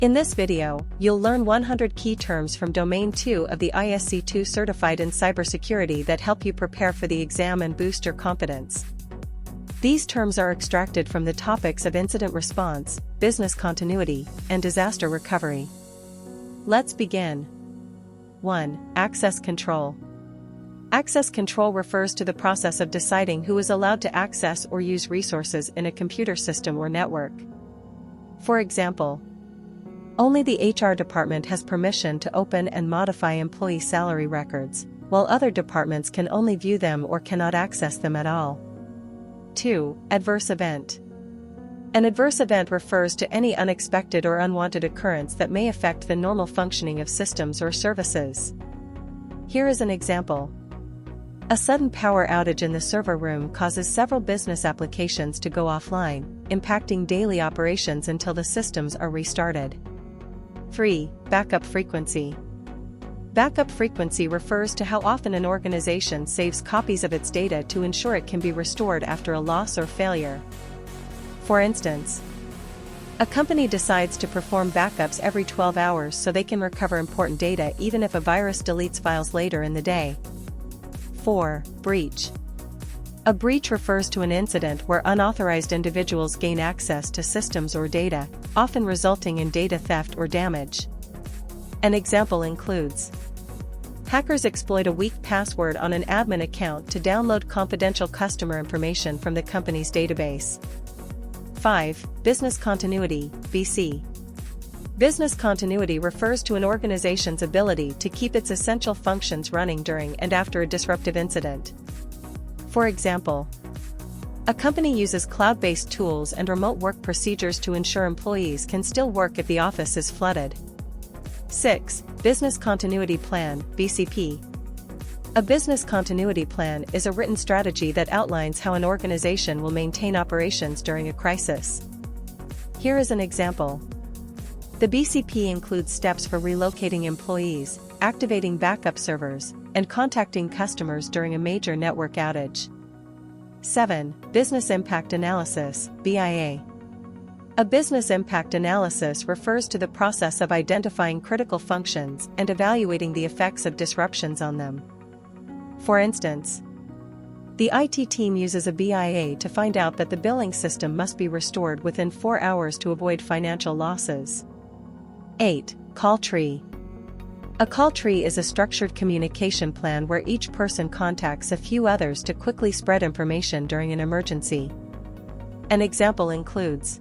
In this video, you'll learn 100 key terms from Domain 2 of the ISC2 Certified in Cybersecurity that help you prepare for the exam and boost your confidence. These terms are extracted from the topics of incident response, business continuity, and disaster recovery. Let's begin. 1. Access control. Access control refers to the process of deciding who is allowed to access or use resources in a computer system or network. For example, only the HR department has permission to open and modify employee salary records, while other departments can only view them or cannot access them at all. 2. Adverse event. An adverse event refers to any unexpected or unwanted occurrence that may affect the normal functioning of systems or services. Here is an example. A sudden power outage in the server room causes several business applications to go offline, impacting daily operations until the systems are restarted. 3. Backup frequency. Backup frequency refers to how often an organization saves copies of its data to ensure it can be restored after a loss or failure. For instance, a company decides to perform backups every 12 hours so they can recover important data even if a virus deletes files later in the day. 4. Breach. A breach refers to an incident where unauthorized individuals gain access to systems or data, often resulting in data theft or damage. An example includes: hackers exploit a weak password on an admin account to download confidential customer information from the company's database. 5. Business continuity, BC. Business continuity refers to an organization's ability to keep its essential functions running during and after a disruptive incident. For example, a company uses cloud-based tools and remote work procedures to ensure employees can still work if the office is flooded. 6. Business continuity plan, BCP. A business continuity plan is a written strategy that outlines how an organization will maintain operations during a crisis. Here is an example. The BCP includes steps for relocating employees, activating backup servers, and contacting customers during a major network outage. 7. Business impact analysis, BIA. A business impact analysis refers to the process of identifying critical functions and evaluating the effects of disruptions on them. For instance, the IT team uses a BIA to find out that the billing system must be restored within 4 hours to avoid financial losses. 8. Call tree. A call tree is a structured communication plan where each person contacts a few others to quickly spread information during an emergency. An example includes: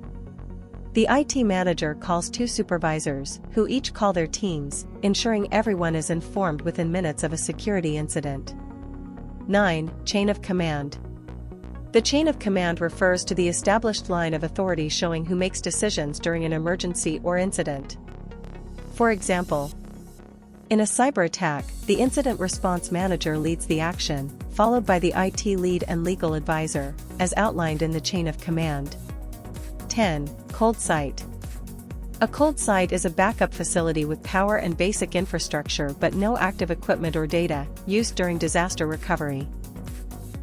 the IT manager calls 2 supervisors, who each call their teams, ensuring everyone is informed within minutes of a security incident. 9. Chain of command. The chain of command refers to the established line of authority showing who makes decisions during an emergency or incident. For example, in a cyber attack, the incident response manager leads the action, followed by the IT lead and legal advisor, as outlined in the chain of command. 10. Cold site. A cold site is a backup facility with power and basic infrastructure but no active equipment or data, used during disaster recovery.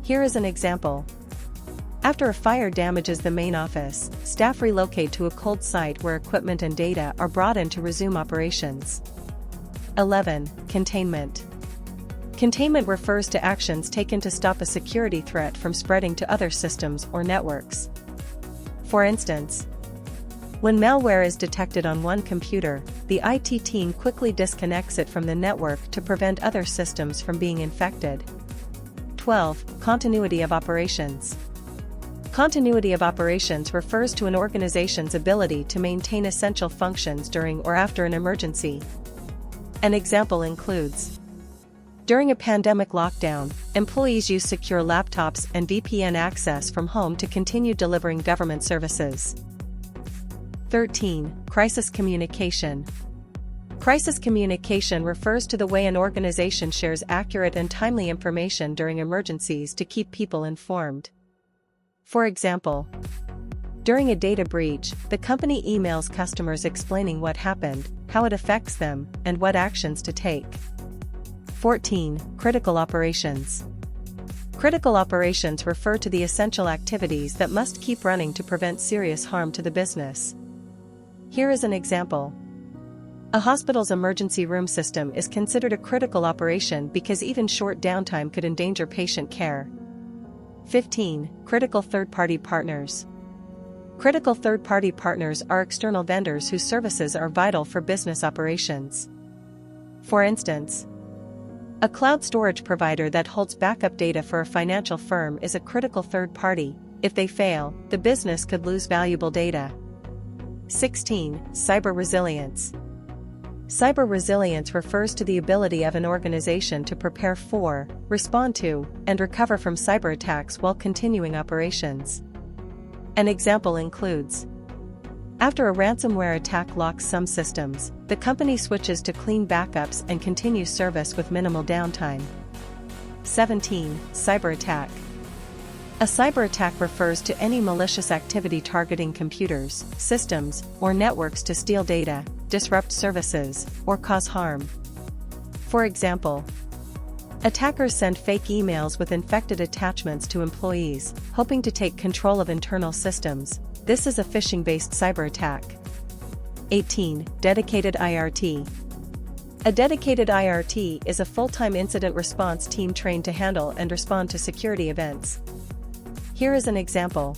Here is an example. After a fire damages the main office, staff relocate to a cold site where equipment and data are brought in to resume operations. 11. Containment. Containment refers to actions taken to stop a security threat from spreading to other systems or networks. For instance, when malware is detected on one computer, the IT team quickly disconnects it from the network to prevent other systems from being infected. 12. Continuity of operations. Continuity of operations refers to an organization's ability to maintain essential functions during or after an emergency. An example includes: during a pandemic lockdown, employees use secure laptops and VPN access from home to continue delivering government services. 13. Crisis communication. Crisis communication refers to the way an organization shares accurate and timely information during emergencies to keep people informed. For example, during a data breach, the company emails customers explaining what happened, how it affects them, and what actions to take. 14. Critical operations. Critical operations refer to the essential activities that must keep running to prevent serious harm to the business. Here is an example. A hospital's emergency room system is considered a critical operation because even short downtime could endanger patient care. 15. Critical third-party partners. Critical third-party partners are external vendors whose services are vital for business operations. For instance, a cloud storage provider that holds backup data for a financial firm is a critical third party. If they fail, the business could lose valuable data. 16. Cyber resilience. Cyber resilience refers to the ability of an organization to prepare for, respond to, and recover from cyber attacks while continuing operations. An example includes: after a ransomware attack locks some systems, the company switches to clean backups and continues service with minimal downtime. 17. Cyber attack. A cyber attack refers to any malicious activity targeting computers, systems, or networks to steal data, disrupt services, or cause harm. For example, attackers send fake emails with infected attachments to employees, hoping to take control of internal systems. This is a phishing-based cyber attack. 18. Dedicated IRT. A dedicated IRT is a full-time incident response team trained to handle and respond to security events. Here is an example.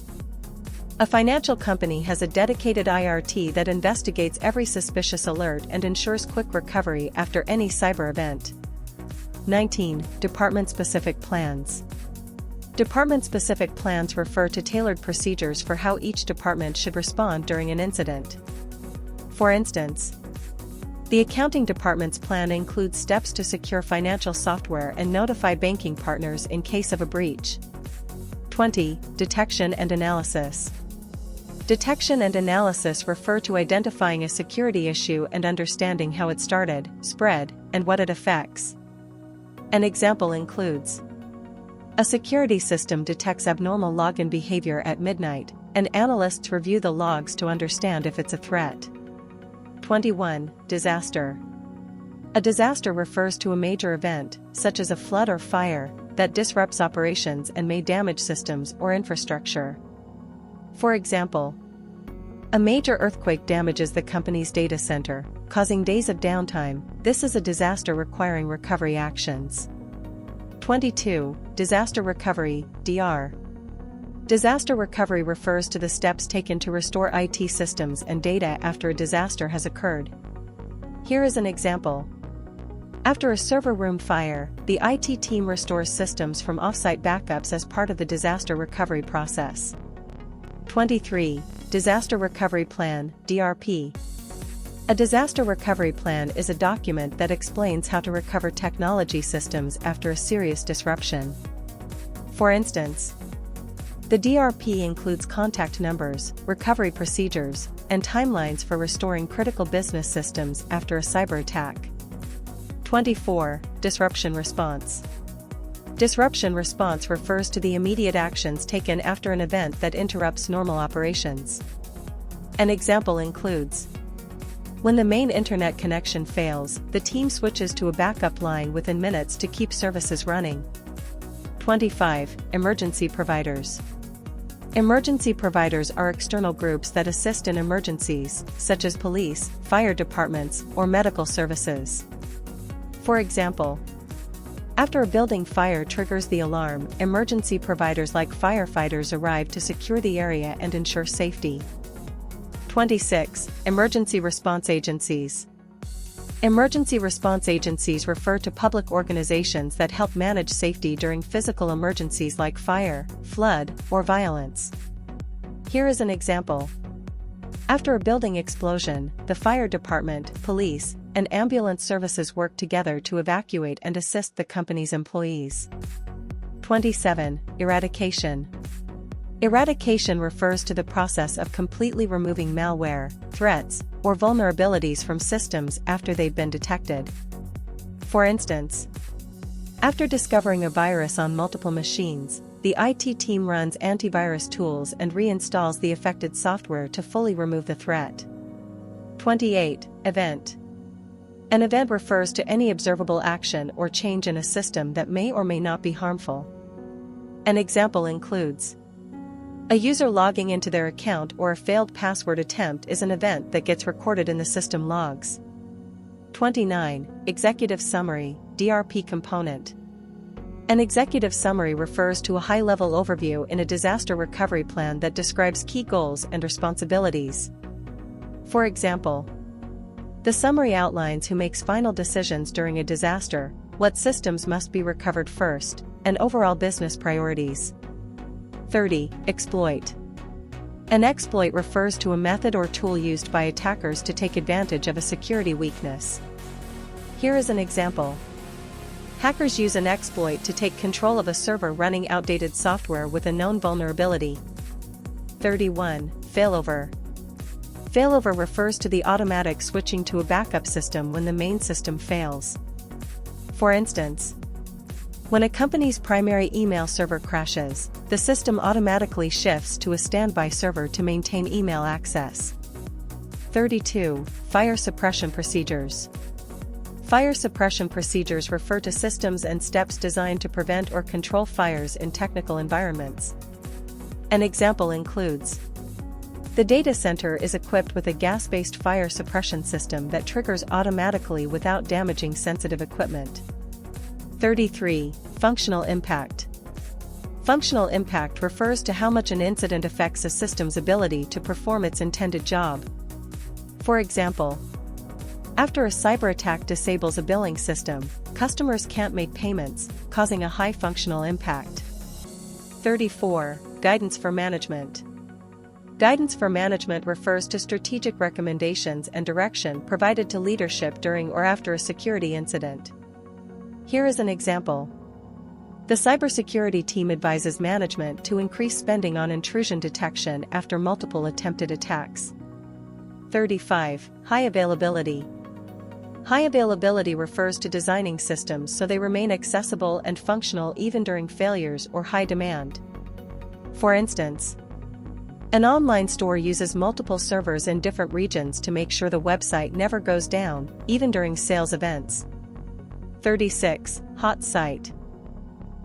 A financial company has a dedicated IRT that investigates every suspicious alert and ensures quick recovery after any cyber event. 19. Department-specific plans. Department-specific plans refer to tailored procedures for how each department should respond during an incident. For instance, the accounting department's plan includes steps to secure financial software and notify banking partners in case of a breach. 20. Detection and analysis. Detection and analysis refer to identifying a security issue and understanding how it started, spread, and what it affects. An example includes: a security system detects abnormal login behavior at midnight, and analysts review the logs to understand if it's a threat. 21. Disaster. A disaster refers to a major event, such as a flood or fire, that disrupts operations and may damage systems or infrastructure. For example, a major earthquake damages the company's data center, causing days of downtime. This is a disaster requiring recovery actions. 22. Disaster recovery, DR. Disaster recovery refers to the steps taken to restore IT systems and data after a disaster has occurred. Here is an example. After a server room fire, the IT team restores systems from offsite backups as part of the disaster recovery process. 23. Disaster Recovery Plan, DRP. A disaster recovery plan is a document that explains how to recover technology systems after a serious disruption. For instance, the DRP includes contact numbers, recovery procedures, and timelines for restoring critical business systems after a cyber attack. 24. Disruption response. Disruption response refers to the immediate actions taken after an event that interrupts normal operations. An example includes: when the main internet connection fails, the team switches to a backup line within minutes to keep services running. 25. Emergency providers. Emergency providers are external groups that assist in emergencies, such as police, fire departments, or medical services. For example, after a building fire triggers the alarm, emergency providers like firefighters arrive to secure the area and ensure safety. 26. Emergency response agencies. Emergency response agencies refer to public organizations that help manage safety during physical emergencies like fire, flood, or violence. Here is an example. After a building explosion, the fire department, police, and ambulance services work together to evacuate and assist the company's employees. 27. Eradication. Eradication refers to the process of completely removing malware, threats, or vulnerabilities from systems after they've been detected. For instance, after discovering a virus on multiple machines, the IT team runs antivirus tools and reinstalls the affected software to fully remove the threat. 28. Event. An event refers to any observable action or change in a system that may or may not be harmful. An example includes: a user logging into their account or a failed password attempt is an event that gets recorded in the system logs. 29. Executive Summary, DRP component. An executive summary refers to a high-level overview in a disaster recovery plan that describes key goals and responsibilities. For example, the summary outlines who makes final decisions during a disaster, what systems must be recovered first, and overall business priorities. 30. Exploit. An exploit refers to a method or tool used by attackers to take advantage of a security weakness. Here is an example. Hackers use an exploit to take control of a server running outdated software with a known vulnerability. 31. Failover. Failover refers to the automatic switching to a backup system when the main system fails. For instance, when a company's primary email server crashes, the system automatically shifts to a standby server to maintain email access. 32. Fire suppression procedures. Fire suppression procedures refer to systems and steps designed to prevent or control fires in technical environments. An example includes: the data center is equipped with a gas-based fire suppression system that triggers automatically without damaging sensitive equipment. 33. Functional impact. Functional impact refers to how much an incident affects a system's ability to perform its intended job. For example, after a cyber attack disables a billing system, customers can't make payments, causing a high functional impact. 34. Guidance for management. Guidance for management refers to strategic recommendations and direction provided to leadership during or after a security incident. Here is an example. The cybersecurity team advises management to increase spending on intrusion detection after multiple attempted attacks. 35. High availability. High availability refers to designing systems so they remain accessible and functional even during failures or high demand. For instance, an online store uses multiple servers in different regions to make sure the website never goes down, even during sales events. 36. Hot site.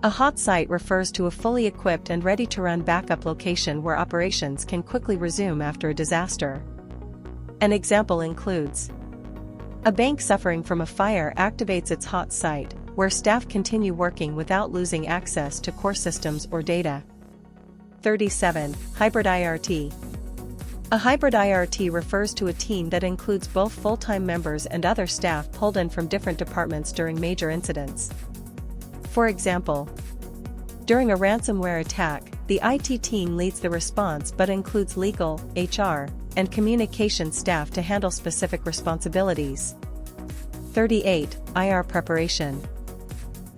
A hot site refers to a fully equipped and ready-to-run backup location where operations can quickly resume after a disaster. An example includes: a bank suffering from a fire activates its hot site, where staff continue working without losing access to core systems or data. 37. Hybrid IRT. A hybrid IRT refers to a team that includes both full-time members and other staff pulled in from different departments during major incidents. For example, during a ransomware attack, the IT team leads the response but includes legal, HR, and communication staff to handle specific responsibilities. 38. IR preparation.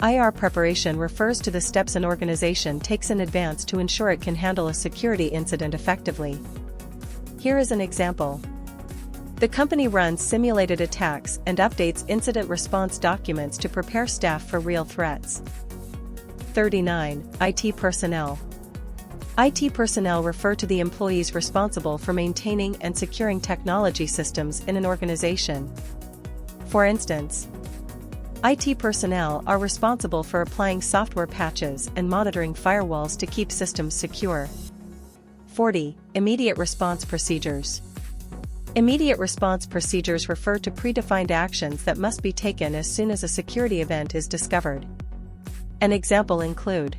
IR preparation refers to the steps an organization takes in advance to ensure it can handle a security incident effectively. Here is an example. The company runs simulated attacks and updates incident response documents to prepare staff for real threats. 39. IT personnel. IT personnel refer to the employees responsible for maintaining and securing technology systems in an organization. For instance, IT personnel are responsible for applying software patches and monitoring firewalls to keep systems secure. 40. Immediate response procedures. Immediate response procedures refer to predefined actions that must be taken as soon as a security event is discovered. An example include: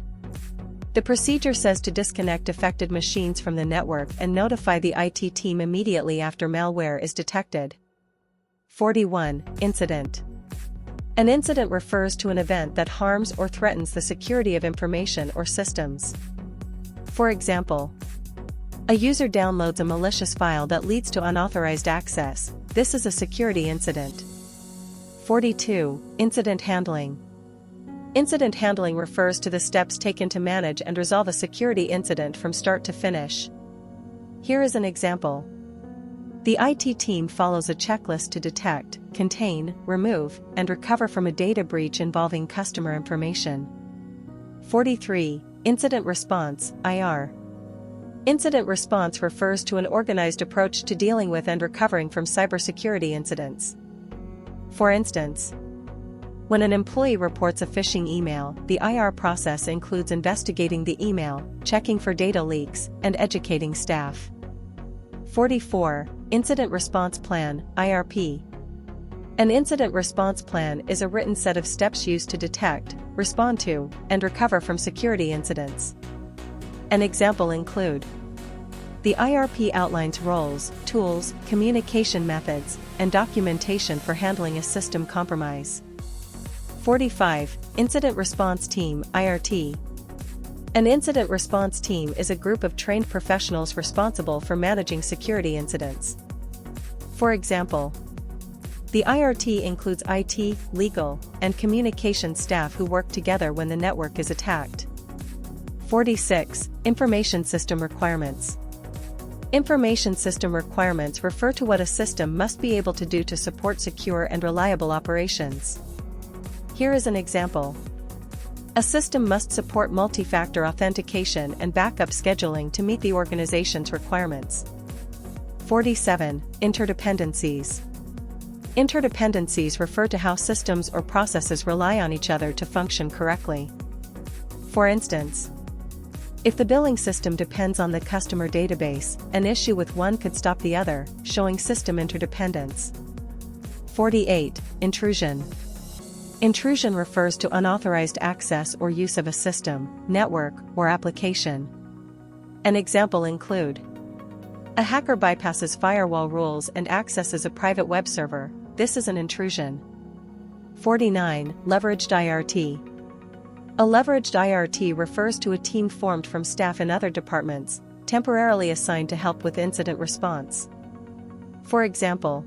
the procedure says to disconnect affected machines from the network and notify the IT team immediately after malware is detected. 41. Incident. An incident refers to an event that harms or threatens the security of information or systems. For example, a user downloads a malicious file that leads to unauthorized access. This is a security incident. 42. Incident handling. Incident handling refers to the steps taken to manage and resolve a security incident from start to finish. Here is an example. The IT team follows a checklist to detect, contain, remove, and recover from a data breach involving customer information. 43. Incident response, IR. Incident response refers to an organized approach to dealing with and recovering from cybersecurity incidents. For instance, when an employee reports a phishing email, the IR process includes investigating the email, checking for data leaks, and educating staff. 44. Incident Response Plan, IRP. An incident response plan is a written set of steps used to detect, respond to, and recover from security incidents. An example include: the IRP outlines roles, tools, communication methods, and documentation for handling a system compromise. 45. Incident Response Team (IRT). An incident response team is a group of trained professionals responsible for managing security incidents. For example, the IRT includes IT, legal, and communication staff who work together when the network is attacked. 46. Information System Requirements. Information system requirements refer to what a system must be able to do to support secure and reliable operations. Here is an example. A system must support multi-factor authentication and backup scheduling to meet the organization's requirements. 47. Interdependencies. Interdependencies refer to how systems or processes rely on each other to function correctly. For instance, if the billing system depends on the customer database, an issue with one could stop the other, showing system interdependence. 48. Intrusion. Intrusion refers to unauthorized access or use of a system, network, or application. An example include: a hacker bypasses firewall rules and accesses a private web server. This is an intrusion. 49. Leveraged IRT. A leveraged IRT refers to a team formed from staff in other departments, temporarily assigned to help with incident response. For example,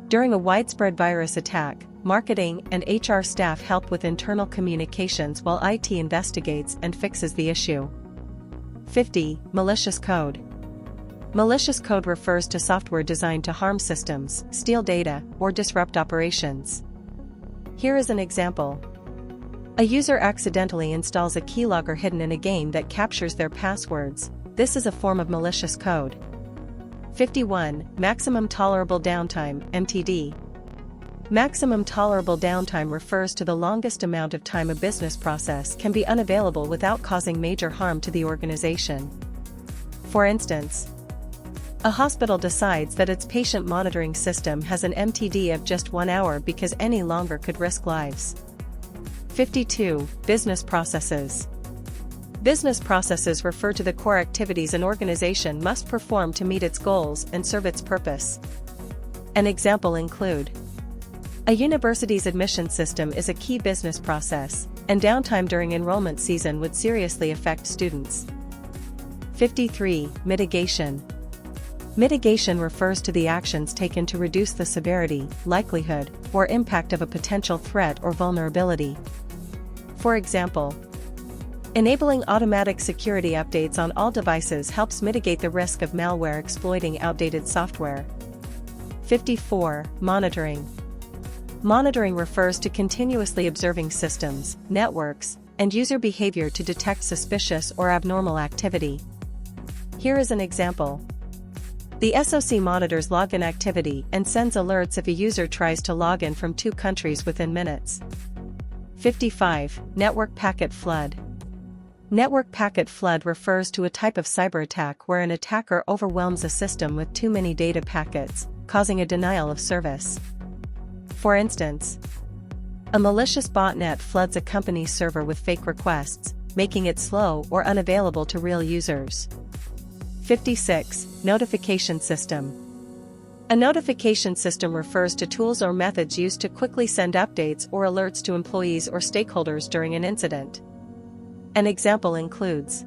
during a widespread virus attack, marketing and HR staff help with internal communications while IT investigates and fixes the issue. 50. Malicious code. Malicious code refers to software designed to harm systems, steal data, or disrupt operations. Here is an example. A user accidentally installs a keylogger hidden in a game that captures their passwords. This is a form of malicious code. 51. Maximum Tolerable Downtime (MTD). Maximum tolerable downtime refers to the longest amount of time a business process can be unavailable without causing major harm to the organization. For instance, a hospital decides that its patient monitoring system has an MTD of just 1 hour because any longer could risk lives. 52. Business processes. Business processes refer to the core activities an organization must perform to meet its goals and serve its purpose. An example include: a university's admission system is a key business process, and downtime during enrollment season would seriously affect students. 53. Mitigation. Mitigation refers to the actions taken to reduce the severity, likelihood, or impact of a potential threat or vulnerability. For example, enabling automatic security updates on all devices helps mitigate the risk of malware exploiting outdated software. 54. Monitoring. Monitoring refers to continuously observing systems, networks, and user behavior to detect suspicious or abnormal activity. Here is an example. The SOC monitors login activity and sends alerts if a user tries to log in from 2 countries within minutes. 55. Network packet flood. Network packet flood refers to a type of cyber attack where an attacker overwhelms a system with too many data packets, causing a denial of service. For instance, a malicious botnet floods a company's server with fake requests, making it slow or unavailable to real users. 56. Notification system. A notification system refers to tools or methods used to quickly send updates or alerts to employees or stakeholders during an incident. An example includes: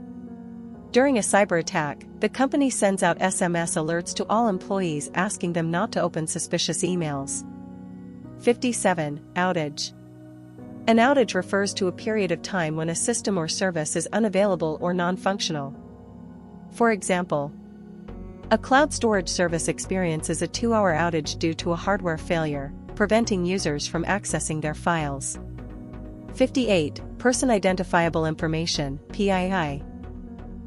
during a cyber attack, the company sends out SMS alerts to all employees asking them not to open suspicious emails. 57. Outage. An outage refers to a period of time when a system or service is unavailable or non-functional. For example, a cloud storage service experiences a 2-hour outage due to a hardware failure, preventing users from accessing their files. 58. Person Identifiable Information (PII).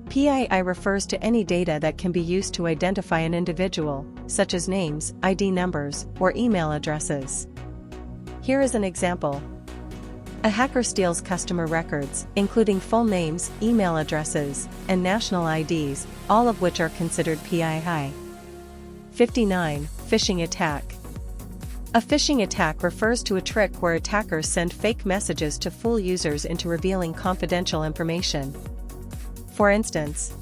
PII refers to any data that can be used to identify an individual, such as names, ID numbers, or email addresses. Here is an example. A hacker steals customer records, including full names, email addresses, and national IDs, all of which are considered PII. 59. Phishing attack. A phishing attack refers to a trick where attackers send fake messages to fool users into revealing confidential information. For instance,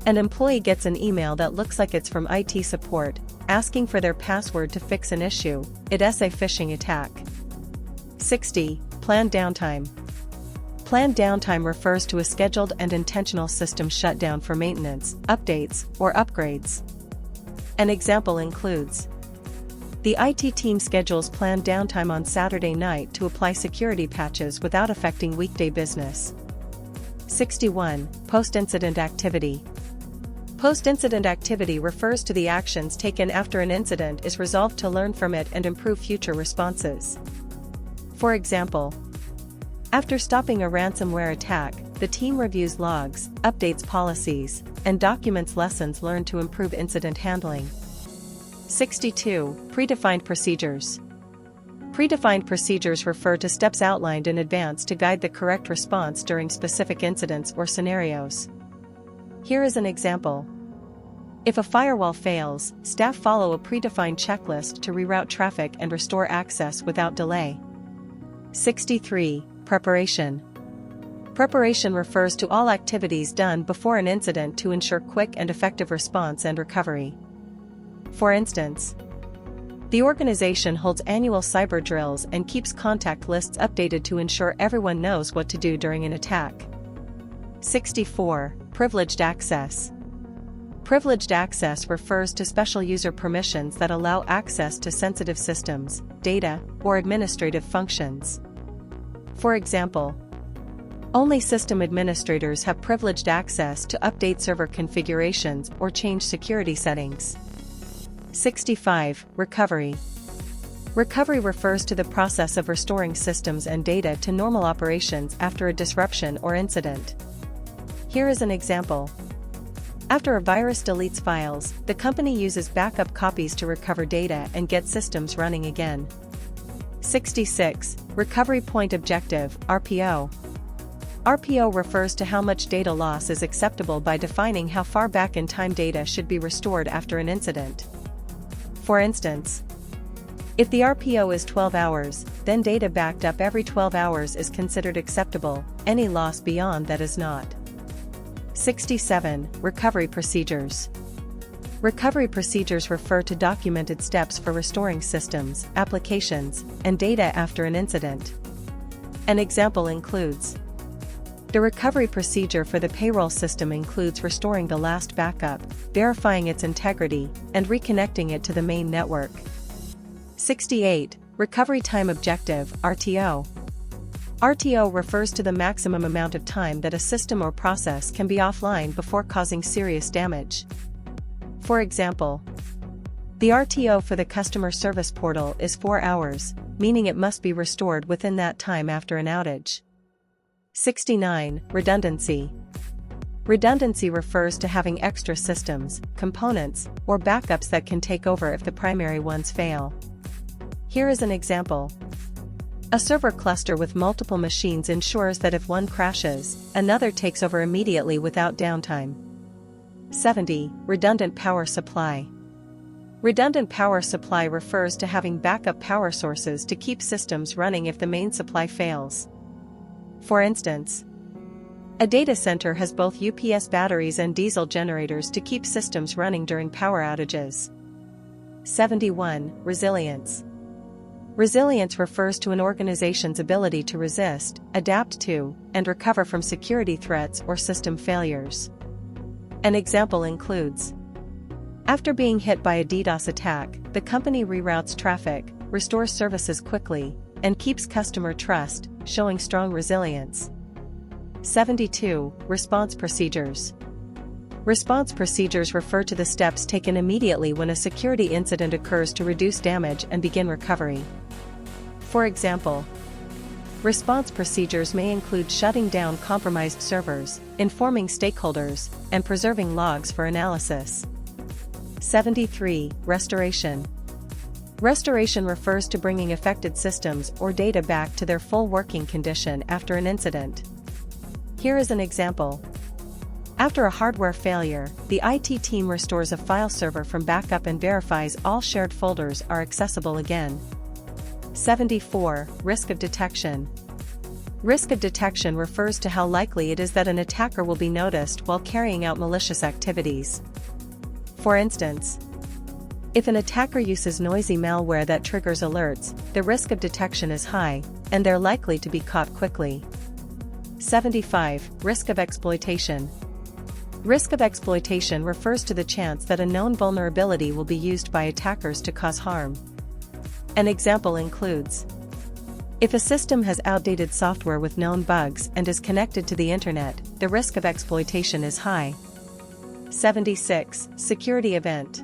an employee gets an email that looks like it's from IT support, asking for their password to fix an issue. It's a phishing attack. 60. Planned downtime. Planned downtime refers to a scheduled and intentional system shutdown for maintenance, updates, or upgrades. An example includes: the IT team schedules planned downtime on Saturday night to apply security patches without affecting weekday business. 61. Post-incident activity. Post-incident activity refers to the actions taken after an incident is resolved to learn from it and improve future responses. For example, after stopping a ransomware attack, the team reviews logs, updates policies, and documents lessons learned to improve incident handling. 62. Predefined procedures. Predefined procedures refer to steps outlined in advance to guide the correct response during specific incidents or scenarios. Here is an example. If a firewall fails, staff follow a predefined checklist to reroute traffic and restore access without delay. 63. Preparation. Preparation refers to all activities done before an incident to ensure quick and effective response and recovery. For instance, the organization holds annual cyber drills and keeps contact lists updated to ensure everyone knows what to do during an attack. 64. Privileged access. Privileged access refers to special user permissions that allow access to sensitive systems, data, or administrative functions. For example, only system administrators have privileged access to update server configurations or change security settings. 65. Recovery. Recovery refers to the process of restoring systems and data to normal operations after a disruption or incident. Here is an example. After a virus deletes files, the company uses backup copies to recover data and get systems running again. 66. Recovery Point Objective, RPO. RPO refers to how much data loss is acceptable by defining how far back in time data should be restored after an incident. For instance, if the RPO is 12 hours, then data backed up every 12 hours is considered acceptable, any loss beyond that is not. 67. Recovery procedures. Recovery procedures refer to documented steps for restoring systems, applications, and data after an incident. An example includes: the recovery procedure for the payroll system includes restoring the last backup, verifying its integrity, and reconnecting it to the main network. 68. Recovery Time Objective, RTO. RTO refers to the maximum amount of time that a system or process can be offline before causing serious damage. For example, the RTO for the customer service portal is 4 hours, meaning it must be restored within that time after an outage. 69. Redundancy. Redundancy refers to having extra systems, components, or backups that can take over if the primary ones fail. Here is an example. A server cluster with multiple machines ensures that if one crashes, another takes over immediately without downtime. 70. Redundant power supply. Redundant power supply refers to having backup power sources to keep systems running if the main supply fails. For instance, a data center has both UPS batteries and diesel generators to keep systems running during power outages. 71. Resilience. Resilience refers to an organization's ability to resist, adapt to, and recover from security threats or system failures. An example includes: after being hit by a DDoS attack, the company reroutes traffic, restores services quickly, and keeps customer trust, showing strong resilience. 72. Response procedures. Response procedures refer to the steps taken immediately when a security incident occurs to reduce damage and begin recovery. For example, response procedures may include shutting down compromised servers, informing stakeholders, and preserving logs for analysis. 73. Restoration. Restoration refers to bringing affected systems or data back to their full working condition after an incident. Here is an example. After a hardware failure, the IT team restores a file server from backup and verifies all shared folders are accessible again. 74. Risk of detection. Risk of detection refers to how likely it is that an attacker will be noticed while carrying out malicious activities. For instance, if an attacker uses noisy malware that triggers alerts, the risk of detection is high, and they're likely to be caught quickly. 75. Risk of exploitation. Risk of exploitation refers to the chance that a known vulnerability will be used by attackers to cause harm. An example includes: if a system has outdated software with known bugs and is connected to the internet, the risk of exploitation is high. 76. Security event.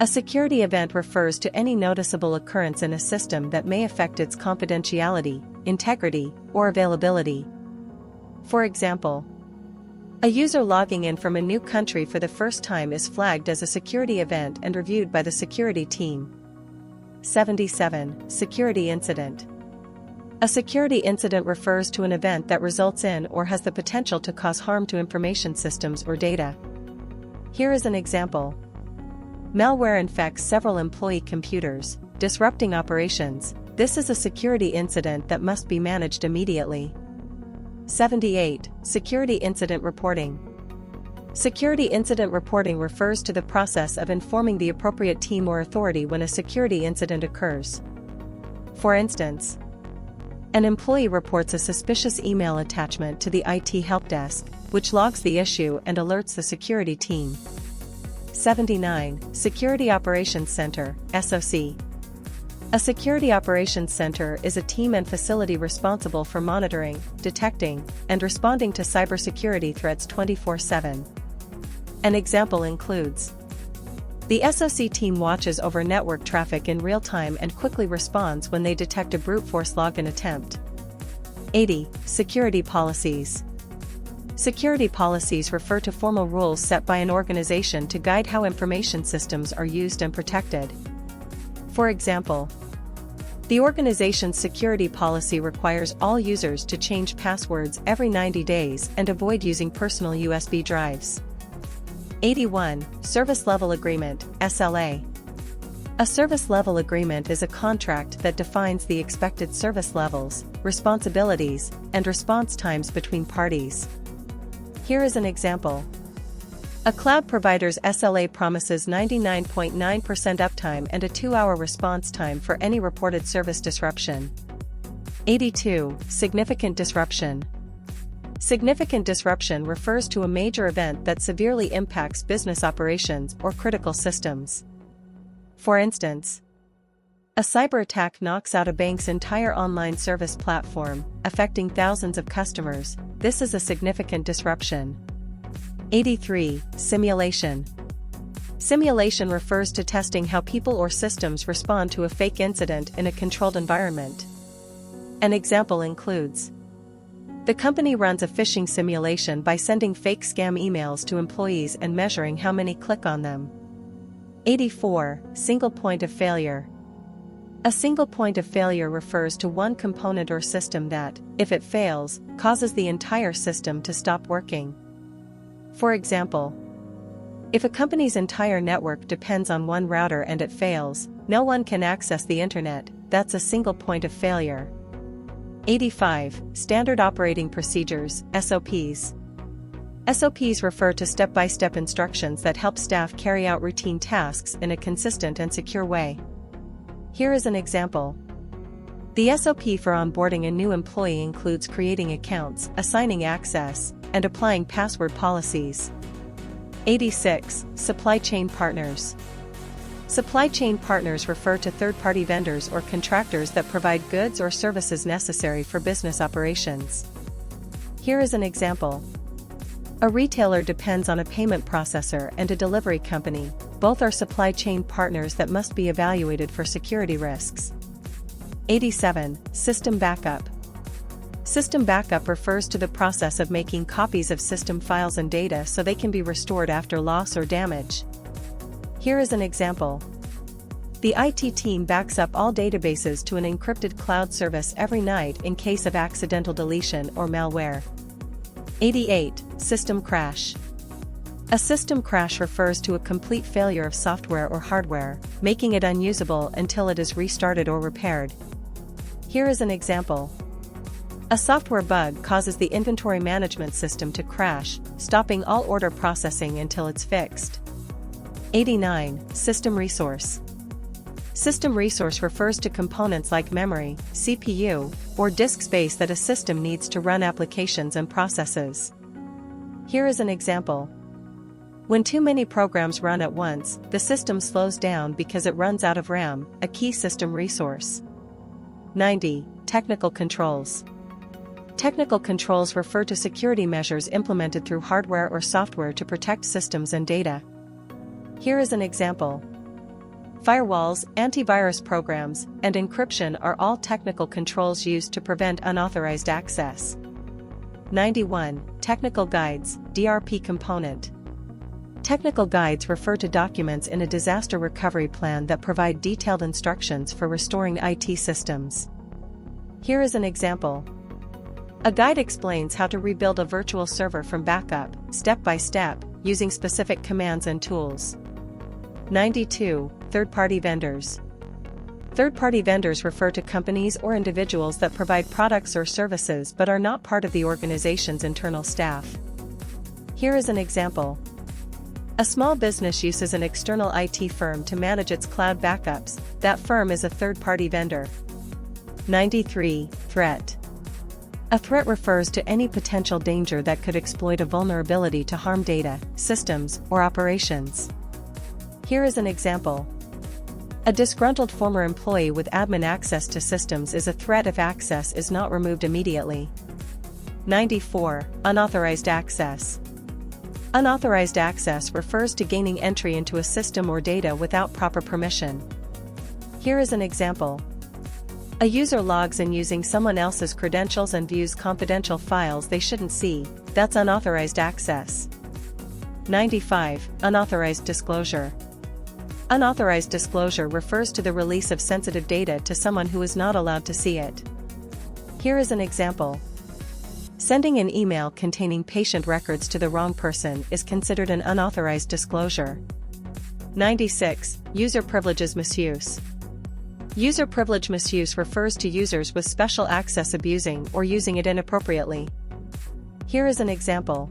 A security event refers to any noticeable occurrence in a system that may affect its confidentiality, integrity, or availability. For example, a user logging in from a new country for the first time is flagged as a security event and reviewed by the security team. 77. Security incident. A security incident refers to an event that results in or has the potential to cause harm to information systems or data. Here is an example. Malware infects several employee computers, disrupting operations. This is a security incident that must be managed immediately. 78. Security incident reporting. Security incident reporting refers to the process of informing the appropriate team or authority when a security incident occurs. For instance, an employee reports a suspicious email attachment to the IT help desk, which logs the issue and alerts the security team. 79. Security Operations Center, SOC. A Security Operations Center is a team and facility responsible for monitoring, detecting, and responding to cybersecurity threats 24/7. An example includes: the SOC team watches over network traffic in real time and quickly responds when they detect a brute force login attempt. 80. Security policies. Security policies refer to formal rules set by an organization to guide how information systems are used and protected. For example, the organization's security policy requires all users to change passwords every 90 days and avoid using personal USB drives. 81. Service Level Agreement, SLA. A service level agreement is a contract that defines the expected service levels, responsibilities, and response times between parties. Here is an example. A cloud provider's SLA promises 99.9% uptime and a 2-hour response time for any reported service disruption. 82. Significant disruption. Significant disruption refers to a major event that severely impacts business operations or critical systems. For instance, a cyber attack knocks out a bank's entire online service platform, affecting thousands of customers. This is a significant disruption. 83. Simulation. Simulation refers to testing how people or systems respond to a fake incident in a controlled environment. An example includes: the company runs a phishing simulation by sending fake scam emails to employees and measuring how many click on them. 84. Single point of failure. A single point of failure refers to one component or system that, if it fails, causes the entire system to stop working. For example, if a company's entire network depends on one router and it fails, no one can access the internet. That's a single point of failure. 85. Standard Operating Procedures, SOPs. SOPs refer to step-by-step instructions that help staff carry out routine tasks in a consistent and secure way. Here is an example. The SOP for onboarding a new employee includes creating accounts, assigning access, and applying password policies. 86. Supply chain partners. Supply chain partners refer to third-party vendors or contractors that provide goods or services necessary for business operations. Here is an example. A retailer depends on a payment processor and a delivery company. Both are supply chain partners that must be evaluated for security risks. 87. System backup. System backup refers to the process of making copies of system files and data so they can be restored after loss or damage. Here is an example. The IT team backs up all databases to an encrypted cloud service every night in case of accidental deletion or malware. 88. System crash. A system crash refers to a complete failure of software or hardware, making it unusable until it is restarted or repaired. Here is an example. A software bug causes the inventory management system to crash, stopping all order processing until it's fixed. 89. System resource. System resource refers to components like memory, CPU, or disk space that a system needs to run applications and processes. Here is an example. When too many programs run at once, the system slows down because it runs out of RAM, a key system resource. 90. Technical controls. Technical controls refer to security measures implemented through hardware or software to protect systems and data. Here is an example. Firewalls, antivirus programs, and encryption are all technical controls used to prevent unauthorized access. 91. Technical guides, DRP component. Technical guides refer to documents in a disaster recovery plan that provide detailed instructions for restoring IT systems. Here is an example. A guide explains how to rebuild a virtual server from backup, step by step, using specific commands and tools. 92. Third-party vendors. Third-party vendors refer to companies or individuals that provide products or services but are not part of the organization's internal staff. Here is an example. A small business uses an external IT firm to manage its cloud backups. That firm is a third-party vendor. 93. Threat. A threat refers to any potential danger that could exploit a vulnerability to harm data, systems, or operations. Here is an example. A disgruntled former employee with admin access to systems is a threat if access is not removed immediately. 94. Unauthorized access. Unauthorized access refers to gaining entry into a system or data without proper permission. Here is an example. A user logs in using someone else's credentials and views confidential files they shouldn't see. That's unauthorized access. 95. Unauthorized disclosure. Unauthorized disclosure refers to the release of sensitive data to someone who is not allowed to see it. Here is an example. Sending an email containing patient records to the wrong person is considered an unauthorized disclosure. 96. User privileges misuse. User privilege misuse refers to users with special access abusing or using it inappropriately. Here is an example.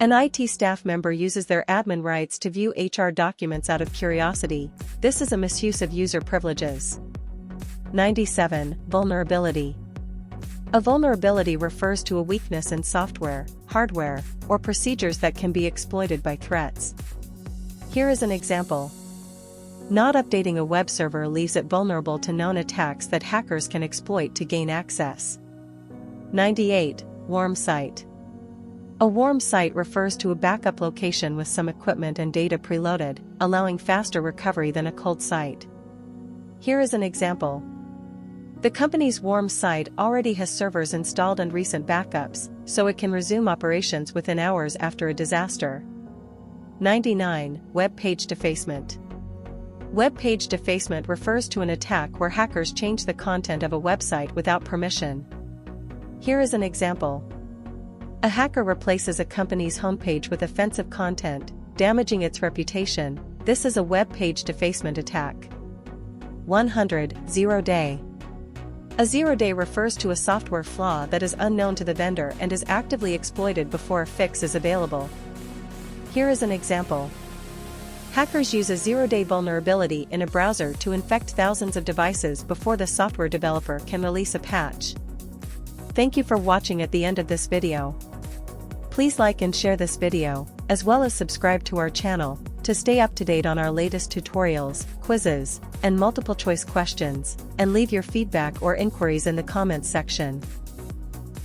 An IT staff member uses their admin rights to view HR documents out of curiosity. This is a misuse of user privileges. 97. Vulnerability. A vulnerability refers to a weakness in software, hardware, or procedures that can be exploited by threats. Here is an example. Not updating a web server leaves it vulnerable to known attacks that hackers can exploit to gain access. 98. Warm site. A warm site refers to a backup location with some equipment and data preloaded, allowing faster recovery than a cold site. Here is an example. The company's warm site already has servers installed and recent backups, so it can resume operations within hours after a disaster. 99. Web page defacement. Web page defacement refers to an attack where hackers change the content of a website without permission. Here is an example. A hacker replaces a company's homepage with offensive content, damaging its reputation. This is a web page defacement attack. 100. Zero-day. A zero-day refers to a software flaw that is unknown to the vendor and is actively exploited before a fix is available. Here is an example. Hackers use a zero-day vulnerability in a browser to infect thousands of devices before the software developer can release a patch. Thank you for watching at the end of this video. Please like and share this video, as well as subscribe to our channel, to stay up to date on our latest tutorials, quizzes, and multiple choice questions, and leave your feedback or inquiries in the comments section.